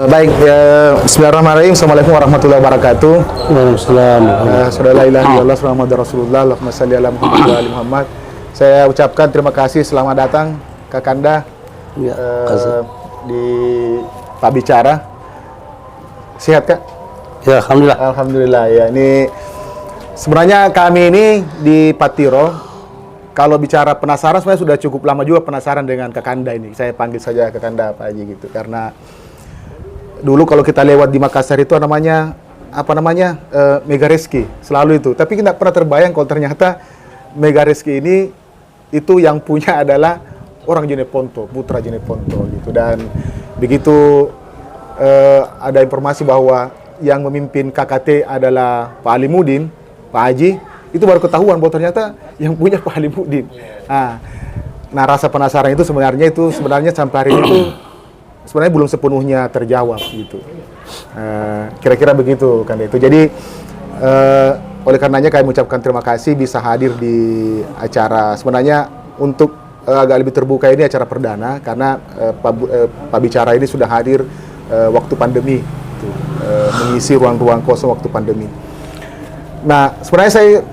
Baik, bismillahirrahmanirrahim. Assalamualaikum warahmatullahi wabarakatuh. Waalaikumsalam. Saudara la ilaha illallah Muhammadur Rasulullah. Allahumma shalli ala Muhammad wa ali Muhammad. Saya ucapkan terima kasih, selamat datang Kakanda Ya, di Pak Bicara. Sehat, Kak? ya, alhamdulillah. Alhamdulillah ya. Ini sebenarnya kami ini di Patiro, kalau bicara penasaran sebenarnya sudah cukup lama juga penasaran dengan Kakanda ini. Saya panggil saja Kakanda Pak Haji gitu karena dulu kalau kita lewat di Makassar itu namanya Mega Reski, selalu itu. Tapi tidak pernah terbayang kalau ternyata Mega Reski ini itu yang punya adalah orang Jeneponto, putra Jeneponto gitu. Dan begitu ada informasi bahwa yang memimpin KKT adalah Pak Alimuddin, Pak Haji, itu baru ketahuan bahwa ternyata yang punya Pak Alimuddin. Nah, rasa penasaran itu sebenarnya sampai hari ini itu sebenarnya belum sepenuhnya terjawab gitu. Kira-kira begitu kan itu. Jadi oleh karenanya kami mengucapkan terima kasih bisa hadir di acara sebenarnya untuk agak lebih terbuka ini acara perdana karena Pak Bicara ini sudah hadir waktu pandemi gitu, mengisi ruang-ruang kosong waktu pandemi. Nah, sebenarnya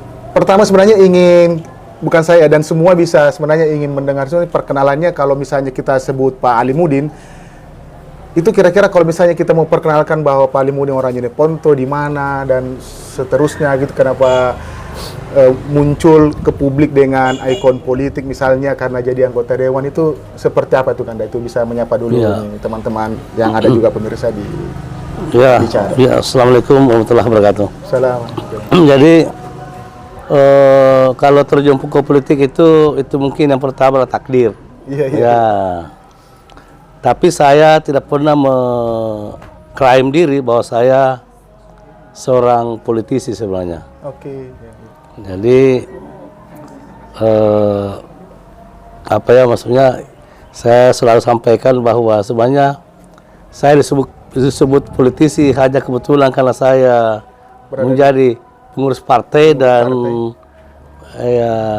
bukan saya dan semua bisa sebenarnya ingin mendengar perkenalannya. Kalau misalnya kita sebut Pak Alimuddin, itu kira-kira kalau misalnya kita mau perkenalkan bahwa Pak Alimuddin orang Jeneponto di mana dan seterusnya gitu, kenapa muncul ke publik dengan ikon politik misalnya karena jadi anggota dewan, itu seperti apa tuh Kanda? Itu bisa menyapa dulu nih, teman-teman yang ada juga pemirsa di Bicara. Ya, assalamualaikum warahmatullahi wabarakatuh. Assalamualaikum. Jadi kalau terjun ke politik itu mungkin yang pertama adalah takdir. Iya. Ya. Tapi saya tidak pernah mengklaim diri bahwa saya seorang politisi sebenarnya. Oke. Jadi maksudnya saya selalu sampaikan bahwa sebenarnya saya disebut politisi hanya kebetulan karena saya menjadi pengurus partai dan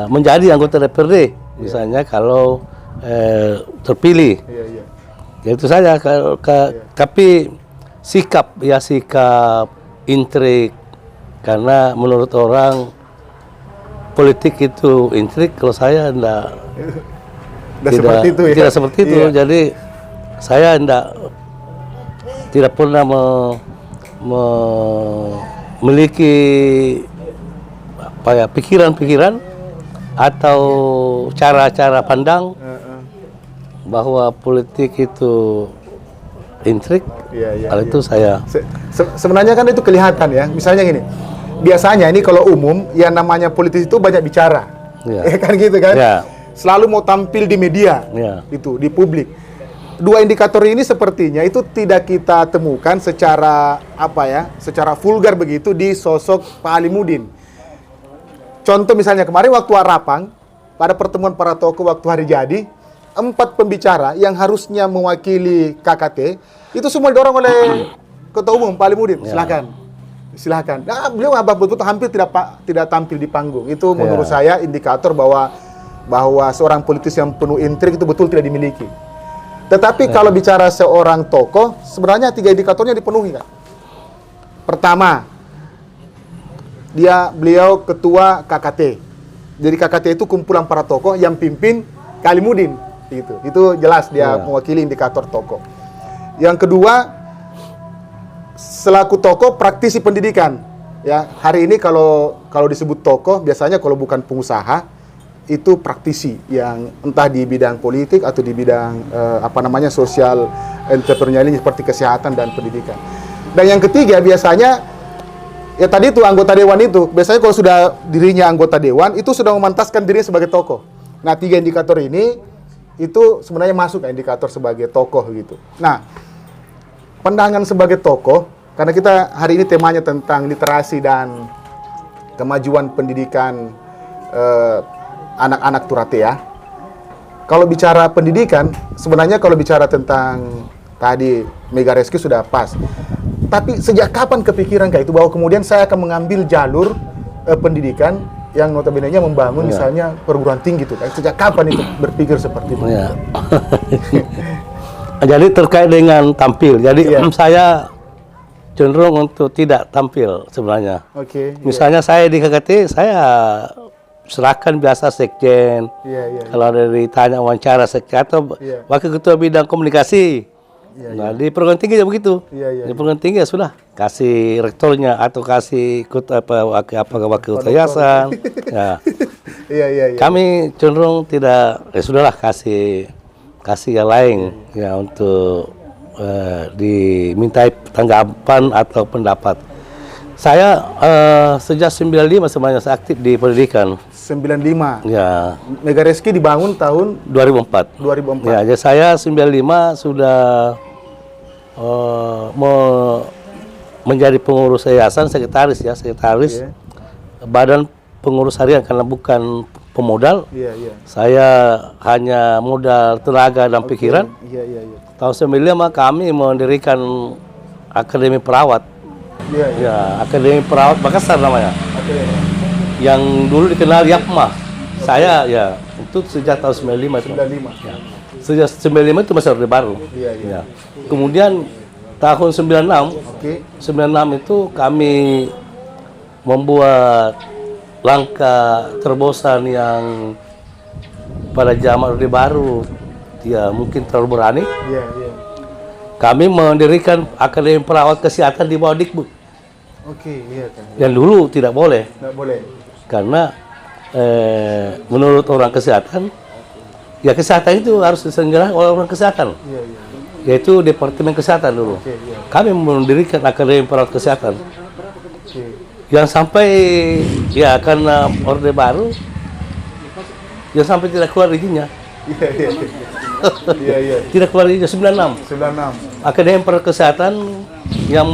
menjadi anggota DPRD misalnya kalau terpilih. Iya. Ya itu saja. Tapi sikap intrik, karena menurut orang politik itu intrik, kalau saya seperti itu ya. Tidak seperti itu. Iya. Jadi saya tidak pernah memiliki pikiran-pikiran atau cara-cara pandang bahwa politik itu intrik. Kalau itu saya sebenarnya kan itu kelihatan ya. Misalnya gini, biasanya ini kalau umum yang namanya politik itu banyak bicara, kan gitu kan? Ya. Selalu mau tampil di media, itu di publik. Dua indikator ini sepertinya itu tidak kita temukan secara vulgar begitu di sosok Pak Alimuddin. Contoh misalnya kemarin waktu Arapang, pada pertemuan para tokoh waktu hari jadi, 4 pembicara yang harusnya mewakili KKT itu semua didorong oleh Ketua Umum Pak Alimuddin. Silakan. Nah, beliau betul-betul hampir tidak tampil di panggung. Itu menurut saya indikator bahwa seorang politisi yang penuh intrik itu betul tidak dimiliki. Tetapi kalau bicara seorang tokoh, sebenarnya 3 indikatornya dipenuhi kan. Pertama, beliau ketua KKT. Jadi KKT itu kumpulan para tokoh yang pimpin Alimuddin. Itu jelas dia mewakili indikator tokoh. Yang kedua, selaku tokoh praktisi pendidikan. Ya, hari ini kalau disebut tokoh biasanya kalau bukan pengusaha itu praktisi yang entah di bidang politik atau di bidang sosial entrepreneurial seperti kesehatan dan pendidikan. Dan yang ketiga biasanya ya tadi itu anggota dewan itu. Biasanya kalau sudah dirinya anggota dewan itu sudah memantaskan dirinya sebagai tokoh. Nah, 3 indikator ini itu sebenarnya masuk ke indikator sebagai tokoh gitu. Nah, pandangan sebagai tokoh, karena kita hari ini temanya tentang literasi dan kemajuan pendidikan anak-anak Turatea. Kalau bicara pendidikan, sebenarnya kalau bicara tentang tadi Mega Reski sudah pas. Tapi sejak kapan kepikiran kayak itu bahwa kemudian saya akan mengambil jalur pendidikan yang notabene-nya membangun misalnya perguruan tinggi itu kan. Sejak kapan itu berpikir seperti itu? Jadi terkait dengan tampil, jadi Iya. saya cenderung untuk tidak tampil sebenarnya. Oke. Misalnya saya di KKT, saya serahkan biasa sekjen. Iya. Kalau ada ditanya wawancara sekjen atau Iya. wakil ketua bidang komunikasi. Iya, Nah, di perguruan tinggi ya begitu. Iya. Di perguruan tinggi ya sudah kasih rektornya atau kasih wakil ketua yayasan. Ya. Iya. Kami cenderung tidak, ya sudahlah kasih yang lain ya untuk dimintai tanggapan atau pendapat. Saya sejak 95 sebenarnya saya aktif di pendidikan. 95. Ya, Megareski dibangun tahun 2004. 2004. Ya, jadi saya 95 sudah menjadi pengurus yayasan, sekretaris. Iya. Badan pengurus harian karena bukan pemodal. Iya. Saya hanya modal tenaga dan pikiran. Iya. Tahun 95 kami mendirikan Akademi Perawat. Iya. Ya, Akademi Perawat Makassar namanya. Oke. Yang dulu dikenal Yapma. Saya ya itu sejak tahun 95 itu. 95. Ya. Sejak 95 itu masih Orde Baru. Iya. Ya. Kemudian tahun 96, Oke. 96 itu kami membuat langkah terobosan yang pada zaman Orde Baru ya mungkin terlalu berani. Iya. Kami mendirikan Akademi Perawat Kesehatan di bawah Dikbud. Oke, iya kan. Yang dulu tidak boleh Nggak boleh. karena menurut orang kesehatan ya kesehatan itu harus diselenggarakan oleh orang kesehatan, Iya. yaitu Departemen Kesehatan dulu. Oke, iya. Kami mendirikan Akademi Perawat Kesehatan Oke. yang sampai ya karena Orde Baru yang sampai tidak keluar izinnya. Iya. Tidak keluar izinnya 96. 96. Akademi Perawat Kesehatan yang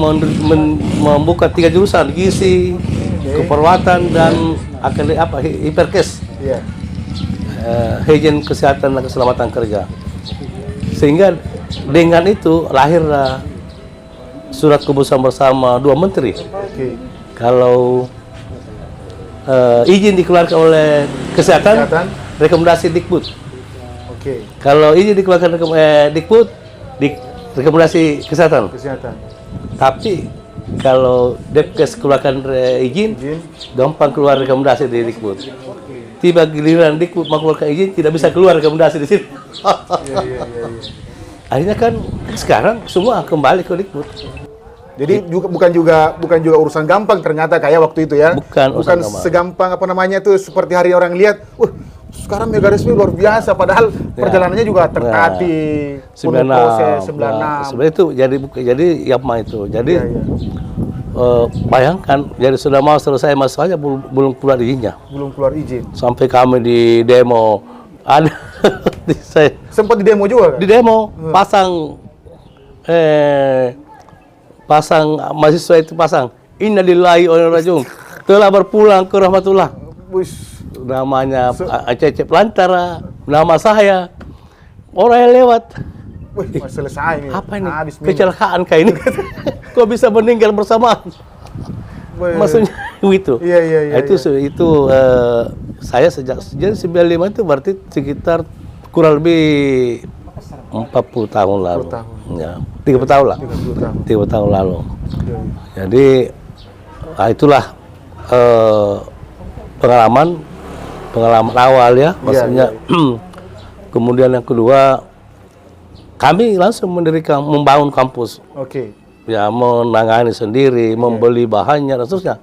membuka 3 jurusan, gizi, keperawatan dan akademi hiperkes, Iya. higien kesehatan dan keselamatan kerja. Sehingga dengan itu lahirlah surat keputusan bersama 2 menteri. Oke. Kalau izin dikeluarkan oleh kesehatan, rekomendasi Dikbud. Oke. Kalau izin dikeluarkan Dikbud, rekomendasi kesehatan. Tapi kalau Depkes keluarkan izin, gampang keluar rekomendasi di Dikbud. Tiba giliran Dikbud mengeluarkan izin, tidak bisa keluar rekomendasi di sini. Iya. Akhirnya kan sekarang semua kembali ke Dikbud. Jadi bukan juga urusan gampang ternyata kayak waktu itu ya. Bukan urusan gampang. Segampang apa namanya tuh seperti hari orang lihat, sekarang mega resmi luar biasa padahal perjalanannya juga tertati, penuh proses 96. Sebenarnya itu jadi Yapma itu. Jadi Iya. bayangkan jadi sudah mau selesai masa saja belum keluar izinnya. Belum keluar izin. Sampai kami di demo ada saya Sempat di demo juga kan? di demo pasang mahasiswa itu pasang innalillahi wa inna ilaihi raji'un telah berpulang ke rahmatullah. Wis. Namanya Acecep Lantara, nama saya, orang yang lewat. Wih, selesai nih. Apa ini? Habis Kecelakaan kayak ini. Kok bisa meninggal bersamaan? Maksudnya itu. Iya. Itu saya sejak 95 itu berarti sekitar kurang lebih 40 tahun lalu. 40 tahun. Ya, 30 tahun lah. 30 tahun lalu. Jadi itulah pengalaman awal ya, maksudnya. Kemudian yang kedua, kami langsung membangun kampus. Oke. Ya, menangani sendiri, membeli bahannya dan seterusnya.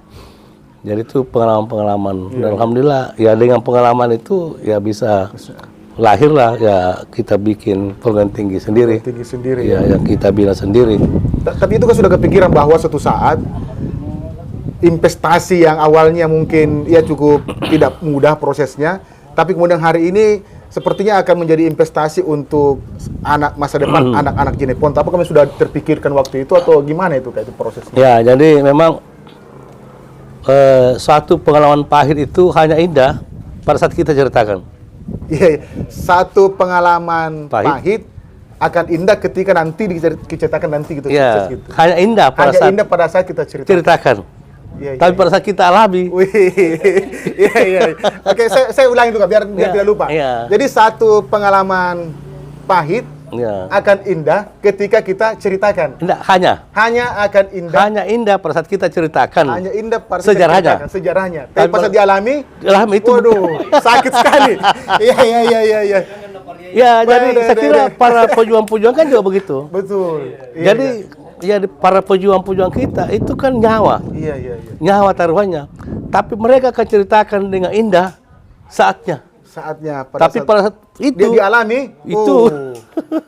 Jadi itu pengalaman-pengalaman. Dan alhamdulillah ya dengan pengalaman itu ya bisa lahirlah ya kita bikin perguruan tinggi sendiri. Ya, yang kita bina sendiri. Tapi itu kan sudah kepikiran bahwa suatu saat investasi yang awalnya mungkin ya cukup tidak mudah prosesnya, tapi kemudian hari ini sepertinya akan menjadi investasi untuk anak masa depan, anak-anak Jinepon. Tapi kami sudah terpikirkan waktu itu atau gimana itu kayak itu prosesnya? Ya, jadi memang suatu pengalaman pahit itu hanya indah pada saat kita ceritakan. Iya, satu pengalaman pahit akan indah ketika nanti diceritakan nanti gitu. Ya, gitu. hanya indah pada saat kita ceritakan. Iya. Tapi pada saat kita alami. Iya. Oke, saya ulangi dulu biar tidak lupa. Iya. Jadi satu pengalaman pahit akan indah ketika kita ceritakan. Tidak, hanya Akan indah. hanya indah pada saat kita ceritakan. Hanya indah pada saat Sejarahnya. kita ceritakan sejarahnya. Tapi pas dialami, itu waduh, sakit sekali. Iya. ya, jadi saya kira para pejuang-pejuang kan juga begitu. Betul. Jadi ya para pejuang-pejuang kita itu kan nyawa. Iya. Nyawa taruhannya. Tapi mereka akan ceritakan dengan indah saatnya. Tapi pada saat itu dia dialami itu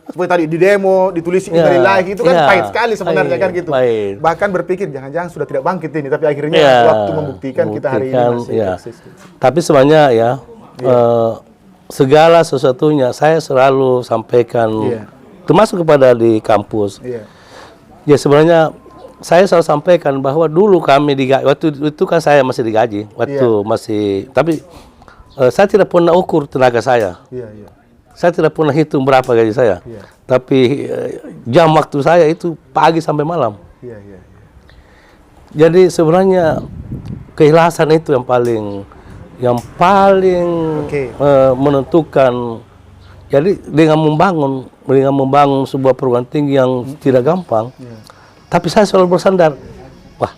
seperti tadi di demo ditulis kembali lagi itu kan pahit sekali sebenarnya kan gitu. Bahkan berpikir jangan-jangan sudah tidak bangkit ini, tapi akhirnya waktu membuktikan kita hari ini masih eksis. Tapi sebenarnya segala sesuatunya saya selalu sampaikan termasuk kepada di kampus. Ya sebenarnya saya selalu sampaikan bahwa dulu kami waktu itu kan saya masih digaji masih, tapi saya tidak pernah ukur tenaga saya. Saya tidak pernah hitung berapa gaji saya. Tapi jam waktu saya itu pagi sampai malam. Jadi sebenarnya keikhlasan itu yang paling menentukan. Jadi dengan membangun sebuah perguruan tinggi yang tidak gampang. Tapi saya selalu bersandar, wah,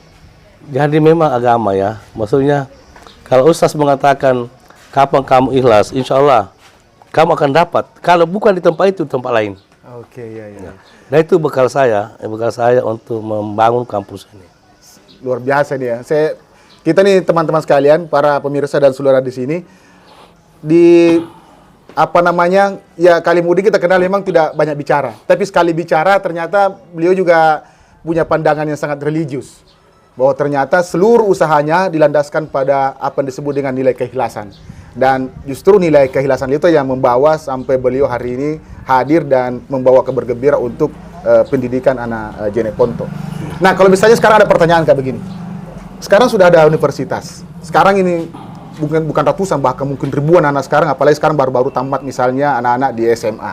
jadi memang agama ya. Maksudnya kalau Ustaz mengatakan kapan kamu ikhlas, insya Allah kamu akan dapat. Kalau bukan di tempat itu, tempat lain. Nah itu bekal saya untuk membangun kampus ini. Luar biasa nih ya. Kita nih teman-teman sekalian, para pemirsa dan saudara di sini, Kalimudi kita kenal memang tidak banyak bicara. Tapi sekali bicara ternyata beliau juga punya pandangan yang sangat religius. Bahwa ternyata seluruh usahanya dilandaskan pada apa yang disebut dengan nilai keikhlasan. Dan justru nilai keikhlasan itu yang membawa sampai beliau hari ini hadir dan membawa kabar gembira untuk pendidikan anak Jeneponto. Nah, kalau misalnya sekarang ada pertanyaan kayak begini. Sekarang sudah ada universitas. Sekarang ini bukan ratusan, bahkan mungkin ribuan anak sekarang, apalagi sekarang baru-baru tamat misalnya anak-anak di SMA.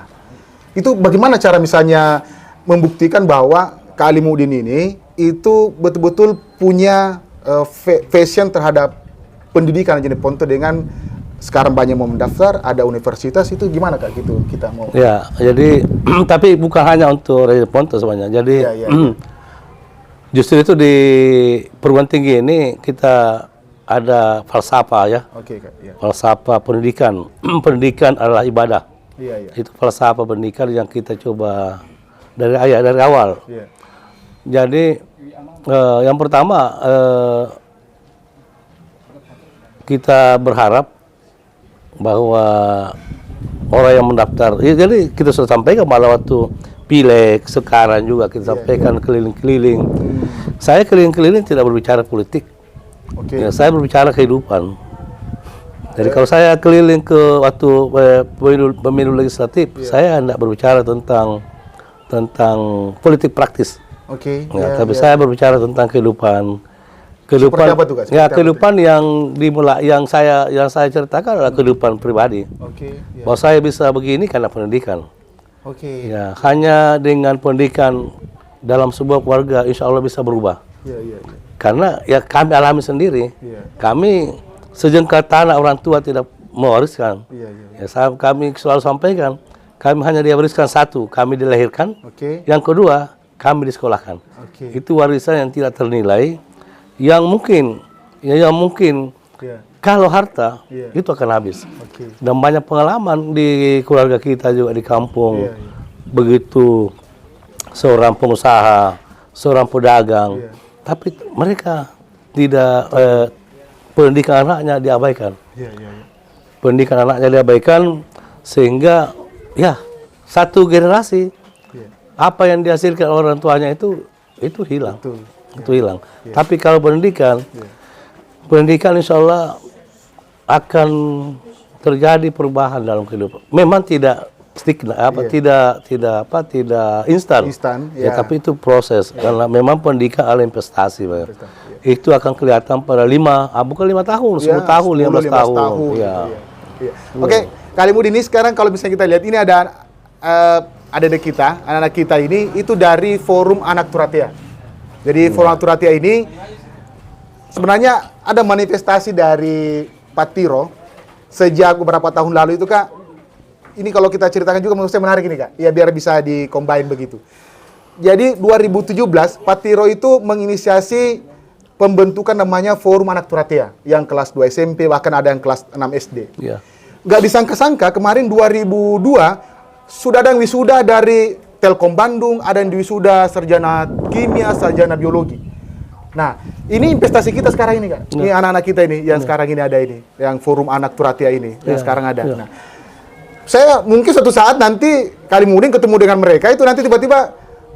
Itu bagaimana cara misalnya membuktikan bahwa Kalimudin ini itu betul-betul punya passion terhadap pendidikan Jeneponto dengan sekarang banyak mau mendaftar, ada universitas, itu gimana Kak gitu kita mau? Ya, jadi tapi bukan hanya untuk Jeneponto sebenarnya. Jadi justru itu di perguruan tinggi ini kita ada falsafah ya. Falsafah pendidikan. Pendidikan adalah ibadah. Itu falsafah pendidikan yang kita coba dari awal. Jadi yang pertama kita berharap bahwa orang yang mendaftar, jadi kita sudah sampaikan malah waktu pileg, sekarang juga kita sampaikan keliling-keliling. Saya keliling-keliling tidak berbicara politik. Saya berbicara kehidupan. Jadi kalau saya keliling ke waktu pemilu legislatif, saya tidak berbicara tentang politik praktis. Tapi saya berbicara tentang kehidupan. Kehidupan yang saya ceritakan adalah kehidupan pribadi. Bahwa saya bisa begini karena pendidikan. Ya, hanya dengan pendidikan dalam sebuah keluarga, insya Allah bisa berubah. Karena ya kami alami sendiri. Kami sejengkal tanah orang tua tidak mewariskan. Kami selalu sampaikan, kami hanya diwariskan satu, kami dilahirkan. Yang kedua, kami disekolahkan. Itu warisan yang tidak ternilai, yang mungkin kalau harta itu akan habis. Dan banyak pengalaman di keluarga kita juga di kampung. Begitu seorang pengusaha, seorang pedagang, tapi mereka tidak pendidikan anaknya diabaikan. Pendidikan anaknya diabaikan sehingga ya satu generasi apa yang dihasilkan orang tuanya itu hilang. Itu hilang. Tapi kalau pendidikan insya Allah akan terjadi perubahan dalam kehidupan. Memang tidak tidak instan. Tapi itu proses karena memang pendidikan adalah investasi, itu akan kelihatan pada 5 tahun, 10 tahun, 15 tahun. Oke, Kalimudin ini sekarang kalau misalnya kita lihat ini ada anak-anak kita ini itu dari Forum Anak Turatia. Jadi Forum Anak Turatia ini sebenarnya ada manifestasi dari Patiro sejak beberapa tahun lalu itu Kak. ini kalau kita ceritakan juga menurut saya menarik ini Kak. Ya biar bisa di-combine begitu. Jadi 2017 Patiro itu menginisiasi pembentukan namanya Forum Anak Turatea yang kelas 2 SMP, bahkan ada yang kelas 6 SD. Iya. Nggak disangka-sangka kemarin 2002 sudah ada yang wisuda dari Telkom Bandung, ada yang wisuda sarjana kimia, sarjana biologi. Nah, ini investasi kita sekarang ini Kak. Ini anak-anak kita ini yang sekarang ini ada ini, yang Forum Anak Turatea ini yang sekarang ada. Nah, saya mungkin suatu saat nanti Kalimudin ketemu dengan mereka itu nanti tiba-tiba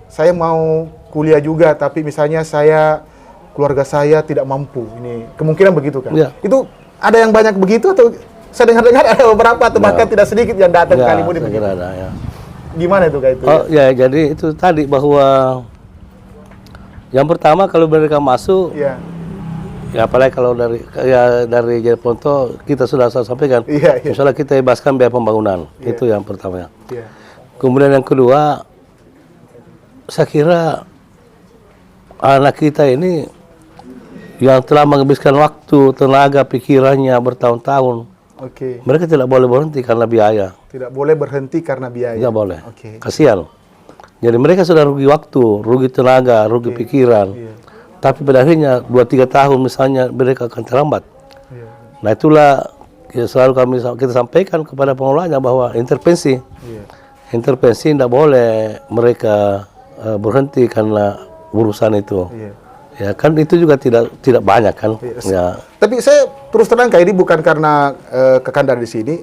saya mau kuliah juga, tapi misalnya keluarga saya tidak mampu. Ini kemungkinan begitu kan? Itu ada yang banyak begitu atau saya dengar-dengar ada beberapa atau bahkan tidak sedikit yang datang ke Kalimudin begitu. Ada, ya. Gimana itu Kak itu? Oh ya, jadi itu tadi bahwa yang pertama kalau mereka masuk, ya apalagi kalau dari Jaya Ponto kita sudah sampaikan, misalnya kita bebaskan biaya pembangunan, itu yang pertama. Kemudian yang kedua, saya kira anak kita ini yang telah menghabiskan waktu, tenaga, pikirannya bertahun-tahun, mereka tidak boleh berhenti karena biaya. Tidak boleh berhenti karena biaya. Tidak boleh. Kasihan. Jadi mereka sudah rugi waktu, rugi tenaga, rugi pikiran. Tapi pada akhirnya 2-3 tahun misalnya mereka akan terlambat. Nah itulah ya, selalu kita sampaikan kepada pengelolanya bahwa intervensi tidak boleh mereka berhenti karena urusan itu. Ya kan itu juga tidak banyak kan. Ya. Tapi saya terus terang kayak ini bukan karena Kakanda di sini.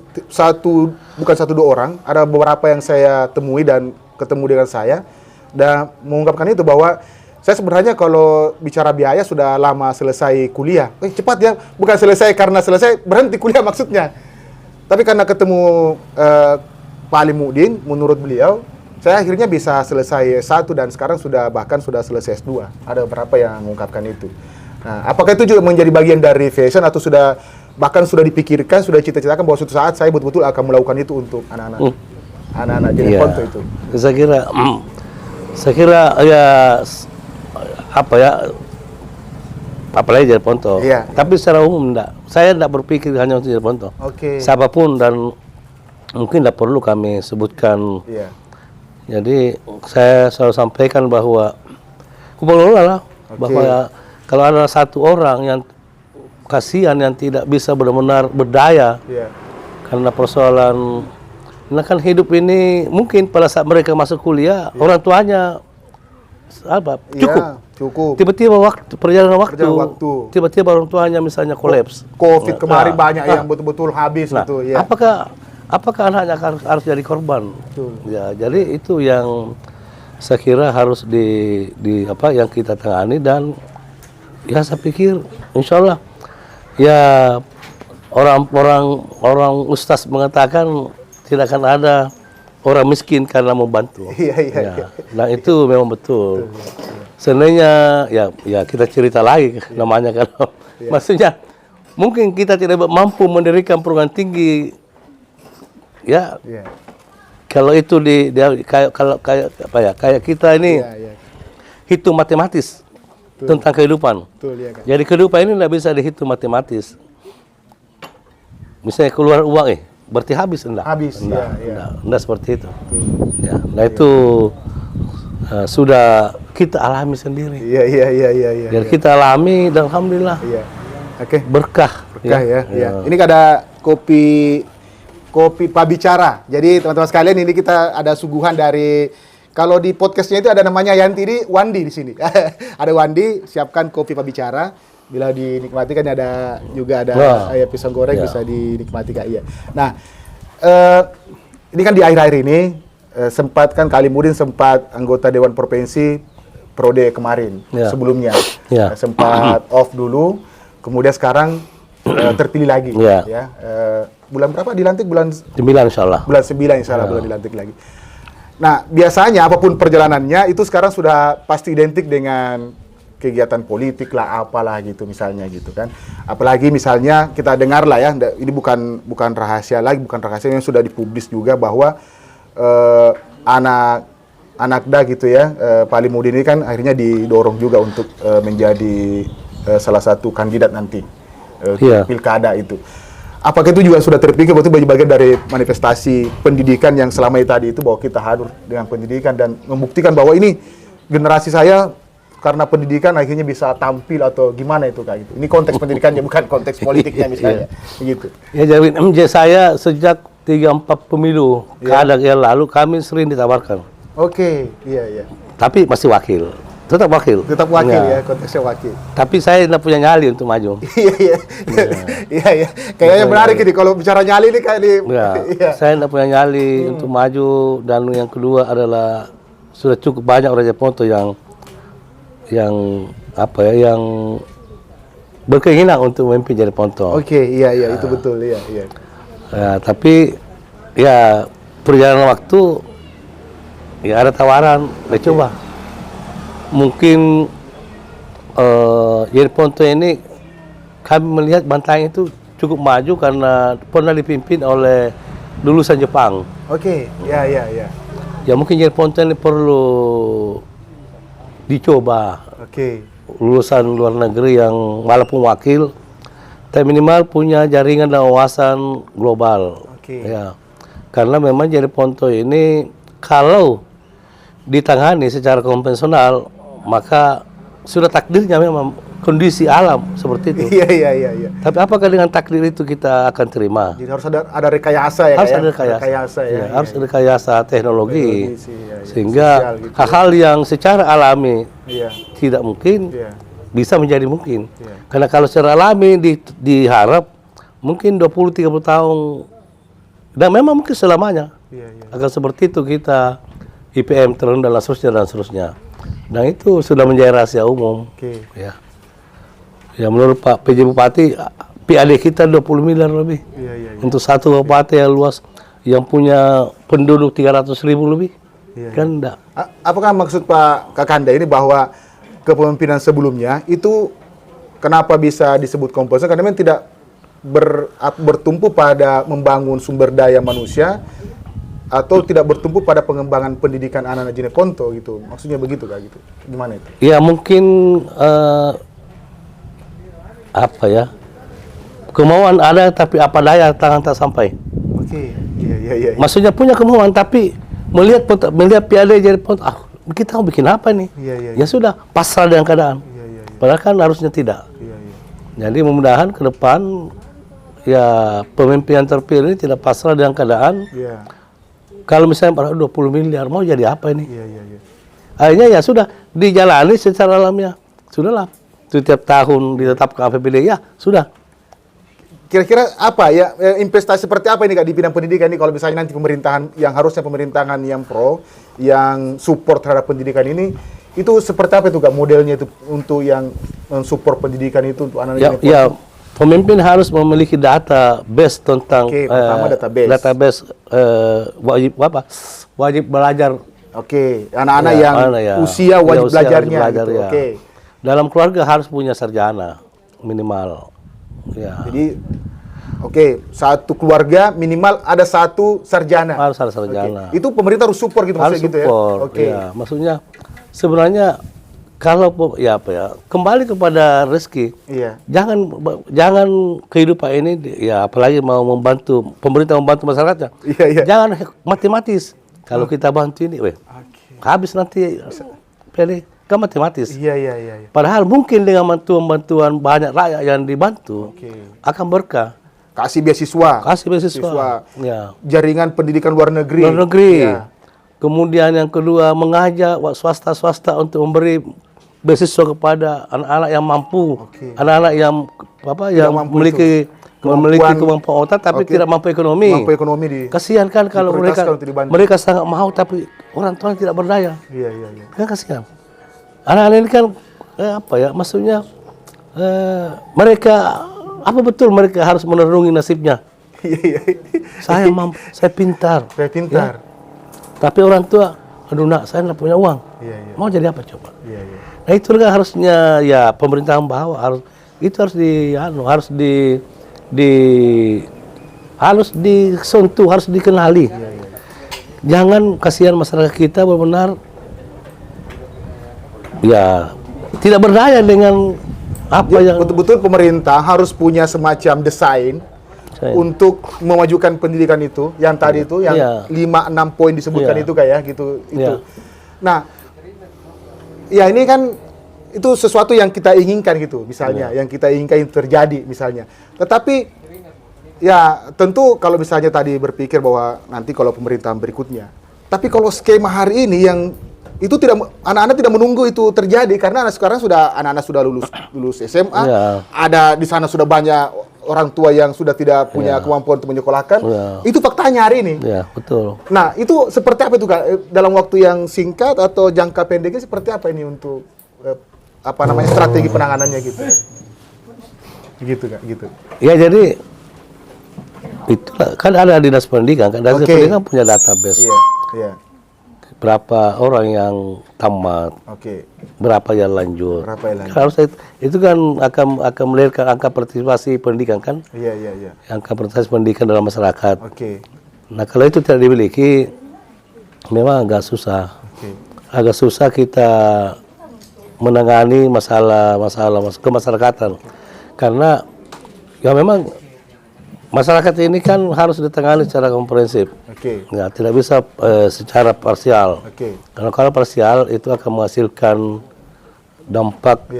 Bukan 1-2 orang, ada beberapa yang saya temui dan ketemu dengan saya dan mengungkapkan itu bahwa saya sebenarnya kalau bicara biaya sudah lama selesai kuliah. Cepat ya, bukan selesai karena selesai berhenti kuliah maksudnya. Tapi karena ketemu Pak Alimuddin, menurut beliau, saya akhirnya bisa selesai S1 dan sekarang bahkan sudah selesai S2. Ada beberapa yang mengungkapkan itu. Nah, apakah itu juga menjadi bagian dari vision atau bahkan sudah dipikirkan, sudah cita-citakan bahwa suatu saat saya betul-betul akan melakukan itu untuk anak-anak Jaya Ponto itu? Saya kira ya apa ya, apalagi Jaya Ponto. Tapi secara umum saya tidak berpikir hanya untuk Jaya Ponto. Siapapun dan mungkin tidak perlu kami sebutkan. Jadi saya selalu sampaikan bahwa bahwa kalau ada satu orang yang kasihan yang tidak bisa benar-benar berdaya karena persoalan, nah kan hidup ini mungkin pada saat mereka masuk kuliah orang tuanya cukup. Tiba-tiba perjalanan waktu, tiba-tiba orang tuanya misalnya kolaps. COVID kemarin banyak yang betul-betul habis gitu. Apakah anaknya harus jadi korban? Ya, jadi itu yang saya kira harus yang kita tangani dan ya saya pikir insya Allah ya orang ustaz mengatakan tidak akan ada orang miskin karena membantu. Nah itu memang betul. Sebenarnya ya kita cerita lagi namanya kalau maksudnya mungkin kita tidak mampu mendirikan perguruan tinggi. Kalau itu kayak kita ini hitung matematis tentang kehidupan. Jadi kehidupan ini tidak bisa dihitung matematis. Misalnya keluar uang berarti habis enggak? Enggak seperti itu. Nah itu sudah kita alami sendiri. Jadi kita alami dan alhamdulillah. Berkah ya. Ini ada kopi Pabicara. Jadi teman-teman sekalian ini kita ada suguhan dari, kalau di podcastnya itu ada namanya Yanti ini Wandi di sini. Ada Wandi, siapkan kopi Pabicara. Bila dinikmati kan ada pisang goreng bisa dinikmati Kak. Nah, ini kan di akhir-akhir ini sempat kan Kalimudin sempat anggota Dewan Provinsi Prode kemarin sebelumnya. Sempat off dulu, kemudian sekarang terpilih lagi. Bulan berapa dilantik? Bulan 9 insyaallah. Bulan 9 insyaallah bulan dilantik lagi. Nah, biasanya apapun perjalanannya itu sekarang sudah pasti identik dengan kegiatan politik lah, apalah gitu misalnya gitu kan. Apalagi misalnya kita dengar lah ya, ini bukan rahasia lagi, bukan rahasia yang sudah dipublis juga bahwa Anakda gitu ya, Pak Alimuddin ini kan akhirnya didorong juga untuk menjadi salah satu kandidat nanti pilkada itu. apakah itu juga sudah terpikir berarti bagi bagian dari manifestasi pendidikan yang selama ini tadi itu bahwa kita hadir dengan pendidikan dan membuktikan bahwa ini generasi saya karena pendidikan akhirnya bisa tampil atau gimana itu kayak gitu. Ini konteks pendidikannya bukan konteks politiknya misalnya. Begitu. Ya jadi saya sejak 3-4 pemilu kadang yang lalu kami sering ditawarkan. Oke, iya. Tapi masih wakil. Tetap wakil. Tetap wakil ya, konteksnya wakil. Tapi saya tidak punya nyali untuk maju. Iya. Kayaknya menarik ini kalau bicara nyali ini kayak ini. Ya, saya tidak punya nyali untuk maju, dan yang kedua adalah sudah cukup banyak Raja Ponto yang berkeinginan untuk memimpin Jari Ponto. Oke, iya itu betul, iya. Ya, tapi ya perjalanan waktu ya ada tawaran, coba. Mungkin Jari Ponto ini kami melihat Bantaeng itu cukup maju karena pernah dipimpin oleh lulusan Jepang. Oke, iya. Ya mungkin Jari Ponto ini perlu dicoba. Oke. Lulusan luar negeri yang walaupun wakil, tapi minimal punya jaringan dan wawasan global. Oke. Ya, karena memang Jari Ponto ini kalau ditangani secara konvensional, maka sudah takdirnya memang kondisi alam seperti itu. Iya. Tapi apakah dengan takdir itu kita akan terima? Jadi harus ada rekayasa ya. Harus ada rekayasa. Harus ada rekayasa teknologi. Sehingga gitu. hal-hal yang secara alami tidak mungkin bisa menjadi mungkin. Karena kalau secara alami diharap mungkin 20-30 tahun, dan memang mungkin selamanya akan seperti itu kita IPM terendah dan seterusnya. Dan itu sudah menjadi rahasia umum. Ya menurut Pak PJ Bupati, PAD kita 20 miliar lebih. Untuk satu kabupaten yang luas, yang punya penduduk 300.000 lebih. Kan enggak. Apakah maksud Pak Kakanda ini bahwa kepemimpinan sebelumnya itu kenapa bisa disebut komposer? Karena memang tidak bertumpu pada membangun sumber daya manusia atau tidak bertumpu pada pengembangan pendidikan anak-anak Jari Ponto gitu. Maksudnya begitu kak gitu. Gimana itu? Ya mungkin kemauan ada tapi apa daya tangan tak sampai. Oke. Iya. Maksudnya punya kemauan tapi melihat PAD Jari Ponto, kita mau bikin apa nih? Ya sudah, pasrah dengan keadaan. Padahal kan harusnya tidak. Jadi mudah-mudahan ke depan ya pemimpin yang terpilih tidak pasrah dengan keadaan. Kalau misalnya pada 20 miliar mau jadi apa ini? Akhirnya ya sudah dijalani secara alamiah. Sudahlah. Setiap tahun ditetapkan APBD ya sudah. Kira-kira apa ya investasi seperti apa ini kak di bidang pendidikan ini kalau misalnya nanti pemerintahan yang harusnya pemerintahan yang pro, yang support terhadap pendidikan ini, itu seperti apa itu kak modelnya itu untuk yang mensupport pendidikan itu untuk anak-anak? Ya, pemimpin harus memiliki database tentang pertama database wajib belajar. Anak-anak yang usia wajib belajarnya. Gitu. Dalam keluarga harus punya sarjana minimal. Jadi satu keluarga minimal ada satu sarjana. Harus ada sarjana. Itu pemerintah harus support gitu harus maksudnya support, gitu ya. Maksudnya sebenarnya kalau kembali kepada rezeki. Jangan kehidupan ini apalagi mau membantu pemerintah membantu masyarakatnya. Jangan matematis. Kalau kita bantu ini, habis nanti pilih kan matematis. Padahal mungkin dengan bantuan banyak rakyat yang dibantu akan berkah. Kasih beasiswa. Jaringan pendidikan luar negeri. Kemudian yang kedua mengajak swasta untuk memberi beasiswa kepada anak-anak yang mampu, anak-anak yang memiliki kemampuan otak tapi tidak mampu ekonomi. Kasihan kan kalau mereka sangat mau tapi orang tua tidak berdaya. Kan kasihan. Anak-anak ini kan maksudnya mereka betul mereka harus merenungi nasibnya. Saya pintar. Ya. Tapi orang tua, aduh nak, saya tidak punya uang. Mau jadi apa coba? Nah itu kan harusnya pemerintah membawa harus disentuh, harus dikenali. Jangan kasihan masyarakat kita benar-benar tidak berdaya dengan apa yang betul-betul pemerintah harus punya semacam desain untuk memajukan pendidikan itu, yang tadi itu, yang Iya. 5-6 poin disebutkan Iya. itu kayak gitu. Iya. Nah, ya ini kan itu sesuatu yang kita inginkan gitu, misalnya, yang kita inginkan terjadi misalnya. Tetapi ya tentu kalau misalnya tadi berpikir bahwa nanti kalau pemerintahan berikutnya, tapi kalau skema hari ini yang itu tidak, anak-anak tidak menunggu itu terjadi karena anak-anak sudah lulus SMA, Iya. ada di sana sudah banyak orang tua yang sudah tidak punya kemampuan untuk menyekolahkan. Iya. Itu faktanya hari ini. Ya, betul. Nah, itu seperti apa itu Kak? Dalam waktu yang singkat atau jangka pendeknya seperti apa ini untuk strategi penanganannya gitu? Gitu Kak, gitu. Ya, jadi itulah kan ada dinas pendidikan, kan dinas pendidikan punya database. Iya, iya. Berapa orang yang tamat, Oke. berapa yang lanjut. Berapa yang lanjut. Kan harus itu kan akan melahirkan angka partisipasi pendidikan kan? Iya, iya, iya. Angka partisipasi pendidikan dalam masyarakat. Oke. Nah, kalau itu tidak dimiliki, memang agak susah. Oke. Agak susah kita menangani masalah kemasyarakatan. Karena ya memang masyarakat ini kan harus ditangani secara komprehensif. Oke. Ya, tidak bisa secara parsial. Oke. Karena kalau parsial itu akan menghasilkan dampak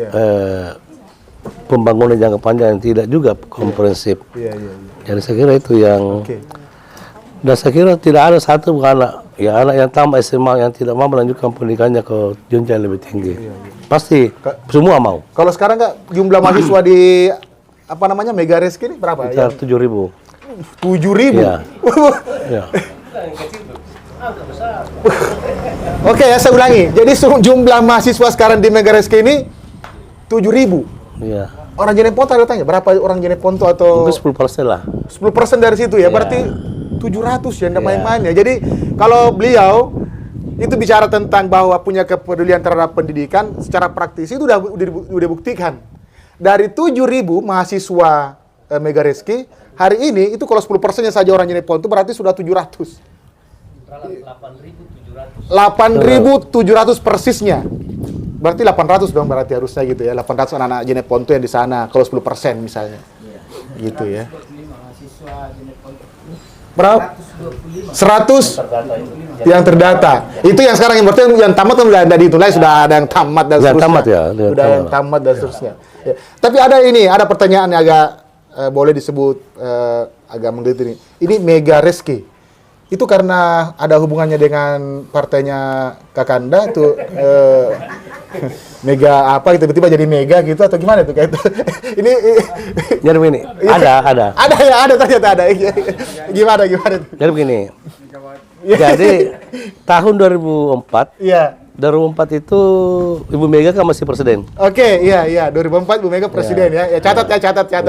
pembangunan jangka panjang yang tidak juga komprehensif. Iya, iya, iya. Jadi saya kira itu yang Oke. dan saya kira tidak ada satu anak yang tamat SMA yang tidak mau melanjutkan pendidikannya ke jenjang lebih tinggi. Pasti semua mau. Kalau sekarang Kak, jumlah mahasiswa di Megareski ini berapa? Sekitar 7.000. 7.000. Iya. Ya. Oke ya, saya ulangi. Jadi jumlah mahasiswa sekarang di Megareski ini 7.000. Iya. Orang Jeneponto ada tanya berapa orang Jeneponto atau Mungkin 10% lah. 10% dari situ ya, berarti 700 ya, enggak main-main ya. Jadi kalau beliau itu bicara tentang bahwa punya kepedulian terhadap pendidikan secara praktis itu udah buktikan. Dari 7.000 mahasiswa Megareski hari ini itu kalau 10%-nya saja orang Jeneponto berarti sudah 700. 8.700 persisnya. Berarti 800 dong berarti harusnya gitu ya. 800 anak-anak Jeneponto yang di sana kalau 10% misalnya. Gitu ya. Berapa? 100 yang terdata. Itu yang sekarang yang berarti yang tamat kan udah ada ditulai, sudah ada yang tamat dan seterusnya. Tamat ya, Sudah yang tamat dan seterusnya. Ya. Tapi ada pertanyaan yang agak boleh disebut agak menggelitik ini. Ini Megareski. Itu karena ada hubungannya dengan partainya Kakanda tuh Mega apa gitu, tiba-tiba jadi Mega gitu atau gimana tuh kayak itu? Ini Jadi begini, ada. ada ternyata ada. Gimana tuh? Jadi begini. Jadi tahun 2004, Iya. 2004 itu Ibu Mega kan masih presiden. Oke, iya 2004 Bu Mega presiden ya. Ya catat ya.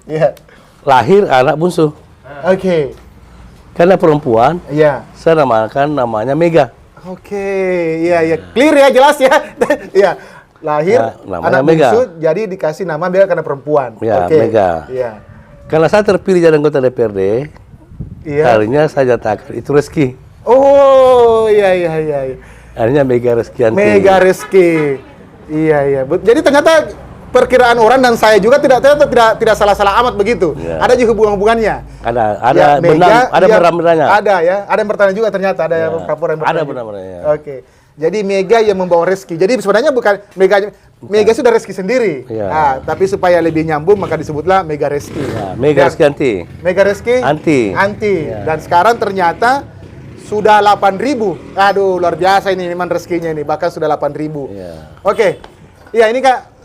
Iya. Lahir anak bungsu. Oke. Karena perempuan, Iya. saya namakan namanya Mega. Oke, iya. Clear ya, jelas ya. Iya. Lahir Nah, namanya anak Mega. bungsu jadi dikasih nama Mega karena perempuan. Ya, Oke. Mega. Iya. Karena saya terpilih jadi anggota DPRD, Iya. akhirnya saya nyatakan itu rezeki. Oh, iya. Akhirnya Mega Reskianti. Mega Reski. Iya. Jadi ternyata perkiraan orang dan saya juga tidak salah-salah amat begitu. Ya. Ada juga hubungannya. Ada Ya, Mega, ada benang-benangnya. Ada ya, ada yang bertanya juga ternyata, ada yang rapor yang bertanya. Ada juga. benang-benangnya. Oke. Jadi Mega yang membawa rezeki. Jadi sebenarnya bukan Mega sudah rezeki sendiri. Iya. Nah, tapi supaya lebih nyambung maka disebutlah Mega Reski. Ya, Mega Reskianti. Mega Reski Anti. Ya. Dan sekarang ternyata sudah 8.000. Aduh, luar biasa ini memang rezekinya ini, bahkan sudah 8.000. Ya. Oke. Iya, ini Kak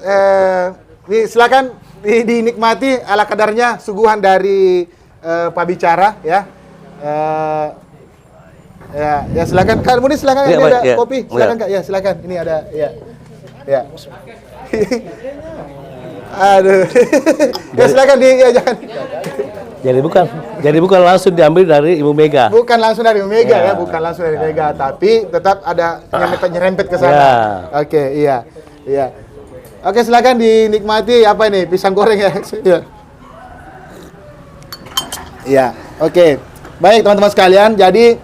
ini silakan dinikmati ala kadarnya suguhan dari Pak Bicara ya. Ya silakan Kak Muni, silakan Ya, ini ada ya. kopi. Silakan Kak. Ya, silakan. Ini ada ya. Aduh. Ya silakan jangan. Jadi bukan langsung diambil dari Ibu Mega. Bukan langsung dari Mega ya, bukan langsung dari Mega, tapi tetap ada nyerempet ke sana. Ya. Oke, iya. Oke, silakan dinikmati apa ini? Pisang goreng ya. Iya. Oke. Baik, teman-teman sekalian. Jadi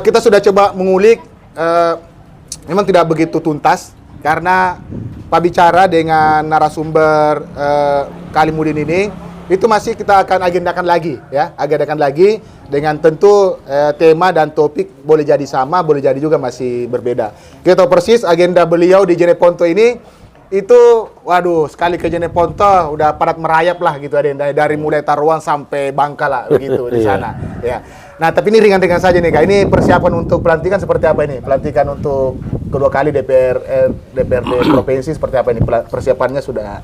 kita sudah coba mengulik memang tidak begitu tuntas karena Pak Bicara dengan narasumber Kalimudin ini Itu masih kita akan agendakan lagi ya, agendakan lagi dengan tentu tema dan topik boleh jadi sama, boleh jadi juga masih berbeda. Kita tahu persis agenda beliau di Jeneponto ini itu, waduh, sekali ke Jeneponto udah padat merayap lah gitu, ada dari mulai Taruang sampai Bangka lah begitu di sana. Ya. Nah, tapi ini ringan-ringan saja nih, Kak. Ini persiapan untuk pelantikan seperti apa ini? Pelantikan untuk kedua kali DPRD provinsi seperti apa ini? Persiapannya sudah?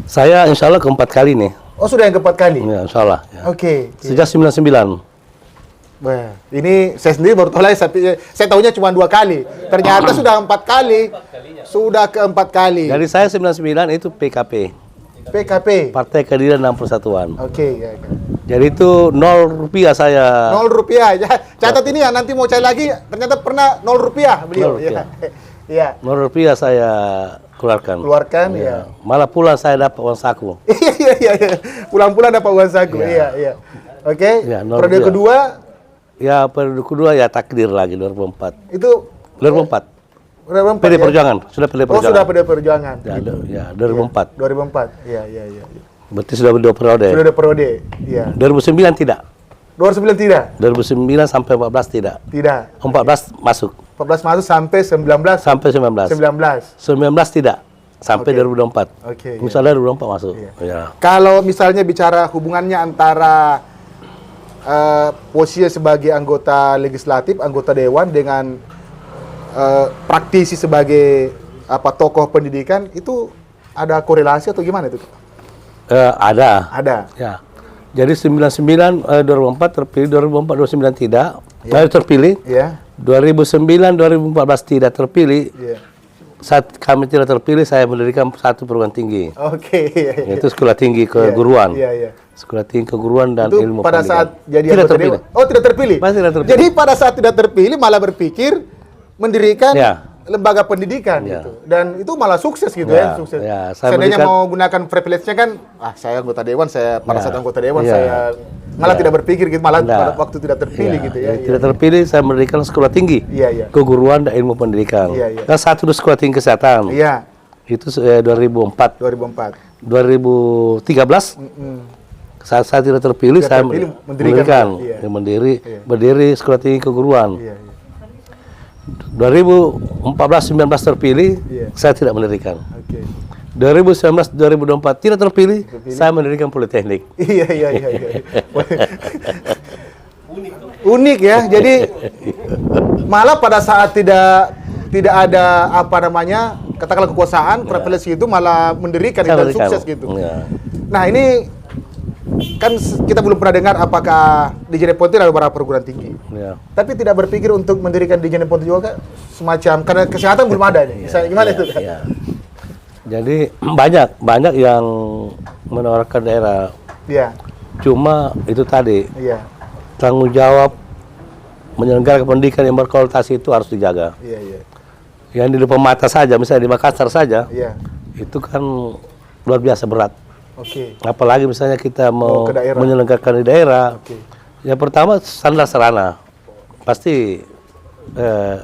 Saya insya Allah keempat kali nih. Oh, sudah yang keempat kali? Ya, insya Allah. Ya. Oke. Sejak 99. Wah, ini saya sendiri baru tahu lah, saya tahunya cuma 2 kali. Ternyata sudah 4 kali. Sudah keempat kali. Dari saya 99 itu PKP. PKP. Partai Keadilan dan Persatuan. Oke, ya. Jadi itu 0 rupiah saya. 0 rupiah. Ya, catat ini ya, nanti mau cari lagi, ternyata pernah 0 rupiah beliau. 0 rupiah. Iya. 0 rupiah saya keluarkan. Ya. Malah pulang saya dapat uang saku. Iya. Pulang-pulang dapat uang saku. Iya. Oke. Ya, 0 Periode rupiah. kedua Ya, periode kedua ya takdir lagi 2004. itu 2004. ya? PD Perjuangan, sudah PD Oh, Perjuangan. sudah PD Perjuangan. Ya, 2004. 2004. Iya. Berarti sudah 2 periode. Sudah ada periode. Iya. 2009 tidak. 2009 tidak? 2009 sampai 14 tidak. Tidak. 14 masuk. 14 masuk sampai 19. Sampai 19. 19. Tidak. Sampai Oke. 2024. Oke, iya. Misalnya 2024 masuk. Iya. Ya. Kalau misalnya bicara hubungannya antara posisi sebagai anggota legislatif, anggota dewan dengan praktisi sebagai tokoh pendidikan, itu ada korelasi atau gimana itu? Ada. Ada. Ya. Jadi 99 2004 terpilih, 2004 29 tidak. Terpilih. Iya. 2009 2014 tidak terpilih. Iya. Saat kami tidak terpilih, saya mendirikan satu perguruan tinggi. Oke. Iya. Yaitu Sekolah Tinggi Keguruan. Iya. Sekolah Tinggi Keguruan dan Itu Ilmu pada Pendidikan. saat jadi tidak anggota terpilih. dewan. Oh, tidak terpilih. Pasti tidak terpilih. Jadi pada saat tidak terpilih malah berpikir mendirikan Ya. lembaga pendidikan Ya. gitu. Dan itu malah sukses gitu Ya, sukses. ya, saya Seandainya berikan- mau gunakan privilege-nya kan, saya anggota dewan, saya pada Ya. saat anggota dewan Ya. saya malah Ya. tidak berpikir gitu, malah Nah. pada waktu tidak terpilih gitu ya. Jadi tidak terpilih, saya mendirikan Sekolah Tinggi Iya. Keguruan dan Ilmu Pendidikan. Iya. Dan satu Sekolah Tinggi Kesehatan. Iya, Itu 2004. 2004. 2013 saat saya tidak terpilih, Tidak saya terpilih, mendirikan, iya. berdiri Sekolah Tinggi Keguruan. Iya. 2014-19 terpilih, Iya. saya tidak mendirikan. Oke. 2019-2024 tidak terpilih, saya mendirikan Politeknik. Iya. Unik ya. Jadi malah pada saat tidak ada katakanlah kekuasaan, privilege itu malah mendirikan Saya dan mendirikan. sukses gitu. Ya. Nah, ini kan kita belum pernah dengar apakah di Jeneponto ada beberapa perguruan tinggi. Ya. Tapi tidak berpikir untuk mendirikan di Jeneponto juga, Kak? Semacam karena kesehatan belum ada nih. Gimana itu, Kak? Ya. Jadi banyak yang menawarkan daerah. Iya. Cuma itu tadi Iya. tanggung jawab menyelenggarakan pendidikan yang berkualitas itu harus dijaga. Iya. Yang di depan mata saja, misalnya di Makassar saja, Iya. itu kan luar biasa berat. Oke. Apalagi misalnya kita Mau mau ke daerah. menyelenggarakan di daerah. Oke. Yang pertama standar sarana pasti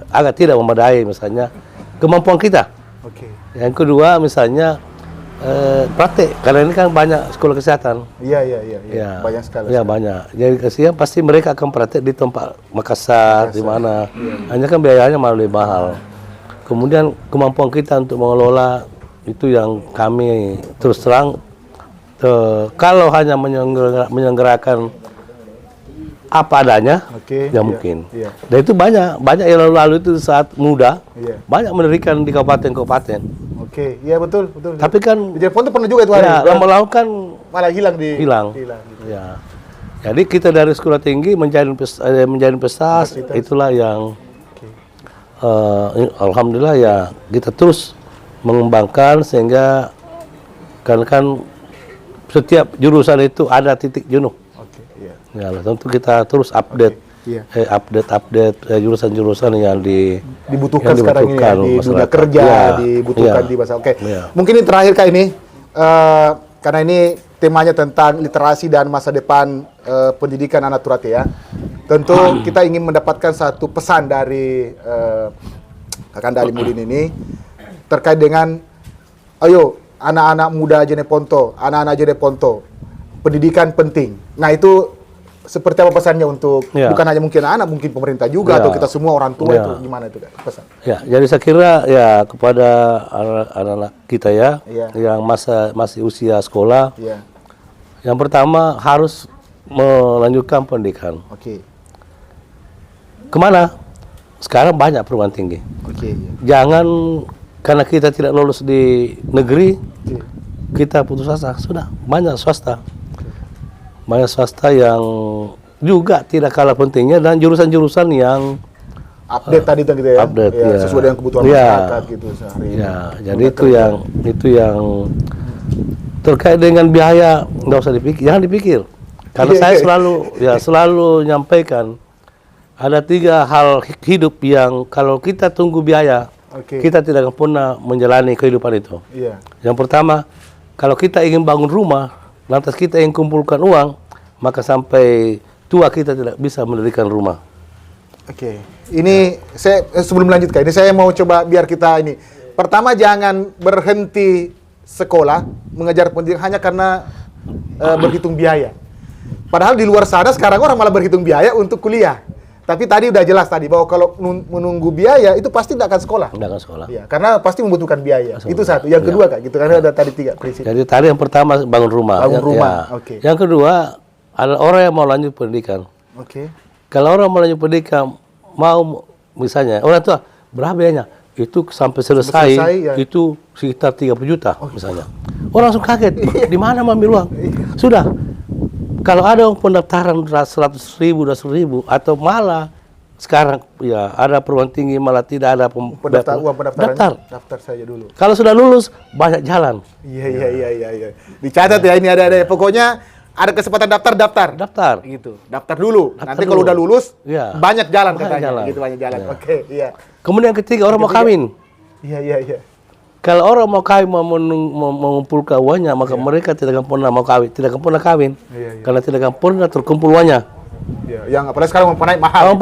agak tidak memadai, misalnya kemampuan kita. Oke. Yang kedua misalnya praktek, karena ini kan banyak sekolah kesehatan. Iya. Ya, Banyak sekali. Ya banyak. Jadi kesian pasti mereka akan praktek di tempat Makassar, di mana. Hanya kan biayanya malah lebih mahal. Kemudian kemampuan kita untuk mengelola itu yang kami terus terang kalau hanya menyelenggarakan apa adanya, Oke, ya iya, mungkin. iya. Dan itu banyak yang lalu itu saat muda, Iya. banyak mendirikan di kabupaten-kabupaten. Oke. Iya, betul. Tapi kan di Jeneponto pernah juga itu hari. ya, lama-lama kan Malah hilang. hilang. Gitu. Ya. Jadi kita dari sekolah tinggi menjadi universitas, itulah yang alhamdulillah ya kita terus mengembangkan sehingga kan setiap jurusan itu ada titik jenuh. Oke. Iya. Ya, tentu kita terus update, Iya. update jurusan-jurusan yang Dibutuhkan yang sekarang ini ya, dibutuhkan di dunia masyarakat. kerja, Ya, dibutuhkan ya. di masa. Oke. Ya. Mungkin ini terakhir Kak ini karena ini temanya tentang literasi dan masa depan pendidikan anak Turate ya. Tentu kita ingin mendapatkan satu pesan dari Kakanda Ali Mudin ini terkait dengan ayo anak-anak muda Jeneponto, anak-anak Jeneponto, pendidikan penting. Nah itu seperti apa pesannya untuk bukan hanya mungkin anak, mungkin pemerintah juga atau kita semua orang tua itu gimana itu Kak pesan? Ya, jadi saya kira ya kepada anak-anak kita ya yang masih usia sekolah. Yang pertama harus melanjutkan pendidikan. Kemana? Sekarang banyak perguruan tinggi. Jangan karena kita tidak lulus di negeri, kita putus asa. Sudah banyak swasta. Banyak swasta yang juga tidak kalah pentingnya dan jurusan-jurusan yang update tadi gitu ya. Update, sesuai dengan kebutuhan masyarakat gitu sehari ini. Jadi itu yang terkait dengan biaya nggak usah dipikir, jangan dipikir. Karena saya selalu nyampaikan ada 3 hal hidup yang kalau kita tunggu biaya, kita tidak akan pernah menjalani kehidupan itu. Yang pertama, kalau kita ingin bangun rumah, lantas kita ingin kumpulkan uang, maka sampai tua kita tidak bisa mendirikan rumah. Ini saya sebelum melanjutkan, ini saya mau coba biar kita ini. Pertama, jangan berhenti sekolah, mengejar pendidikan hanya karena berhitung biaya. Padahal di luar sana sekarang orang malah berhitung biaya untuk kuliah. Tapi tadi udah jelas tadi bahwa kalau menunggu biaya itu pasti tidak akan sekolah. Tidak akan sekolah. Karena pasti membutuhkan biaya. Itu satu. Yang kedua Kak, gitu karena ada tadi 3 prinsip. Jadi tadi yang pertama bangun rumah. Yang kedua adalah orang yang mau lanjut pendidikan. Kalau orang mau lanjut pendidikan, mau misalnya orang tua berapa biayanya? Itu sampai selesai itu sekitar 30 juta misalnya. Orang langsung kaget. Di mana mau ambil uang? Sudah. Kalau ada pendaftaran 100.000, 200.000 atau malah sekarang ya ada perguruan tinggi malah tidak ada uang pendaftaran. Daftar saja dulu. Kalau sudah lulus banyak jalan. Iya. Dicatat ya ini ada pokoknya ada kesempatan daftar. Gitu. Daftar dulu. Nanti kalau udah lulus banyak jalan katanya. Gitu banyak jalan. Kemudian yang ketiga orang mau kawin. Iya. Kalau orang mau kawin mau mengumpulkan uangnya, maka mereka tidak akan pernah mau kawin, tidak akan pernah kawin, karena tidak akan pernah terkumpul uangnya. Yang apalagi sekarang mau naik mahal.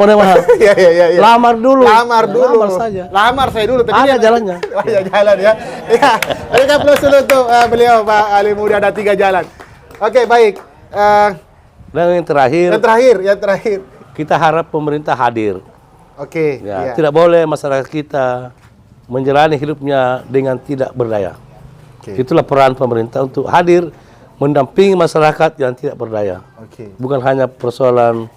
Iya. Lamar dulu. Lamar saja. Lamar saya dulu. Ada jalannya. Banyak jalan ya. Ini kan plus dulu tuh beliau Pak Ali Mudi ada 3 jalan. Oke, baik. Dan yang terakhir. Kita harap pemerintah hadir. Tidak boleh masyarakat kita menjalani hidupnya dengan tidak berdaya. Itulah peran pemerintah untuk hadir mendampingi masyarakat yang tidak berdaya. Bukan hanya persoalan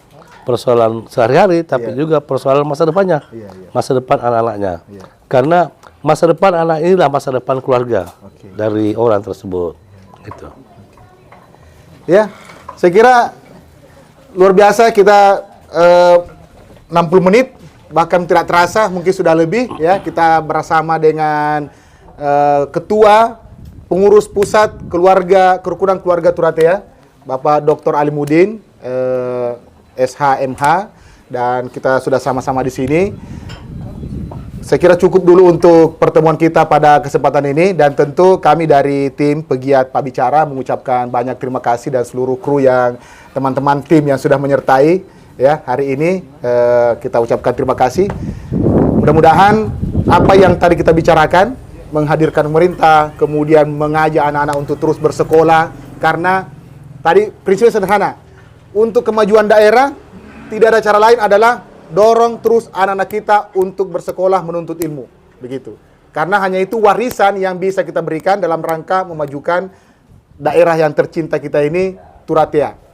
sehari-hari, tapi juga persoalan masa depannya, masa depan anak-anaknya. Karena masa depan anak inilah masa depan keluarga dari orang tersebut. Gitu. Ya, saya kira luar biasa kita 60 menit. Bahkan tidak terasa, mungkin sudah lebih ya. Kita bersama dengan Ketua Pengurus Pusat Kerukunan Keluarga Turatea, Bapak Dr. Ali Mudin, SHMH, dan kita sudah sama-sama di sini. Saya kira cukup dulu untuk pertemuan kita pada kesempatan ini, dan tentu kami dari tim Pegiat Pak Bicara mengucapkan banyak terima kasih dan seluruh kru yang teman-teman tim yang sudah menyertai. Ya, hari ini kita ucapkan terima kasih. Mudah-mudahan apa yang tadi kita bicarakan, menghadirkan pemerintah, kemudian mengajak anak-anak untuk terus bersekolah, karena tadi prinsipnya sederhana. Untuk kemajuan daerah, tidak ada cara lain adalah dorong terus anak-anak kita untuk bersekolah menuntut ilmu. Begitu. Karena hanya itu warisan yang bisa kita berikan dalam rangka memajukan daerah yang tercinta kita ini, Turatea,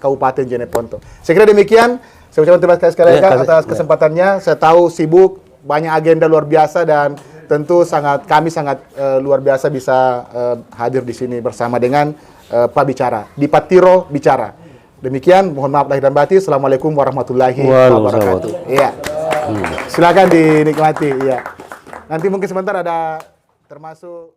Kabupaten Jeneponto. Saya kira demikian. Saya ucapkan terima kasih sekali atas kesempatannya. Saya tahu sibuk, banyak agenda luar biasa, dan tentu kami sangat luar biasa bisa hadir di sini bersama dengan Pak Bicara di Patiro Bicara. Demikian, mohon maaf lahir dan batin. Assalamualaikum warahmatullahi wabarakatuh. Iya. Silakan dinikmati. Iya. Nanti mungkin sebentar ada termasuk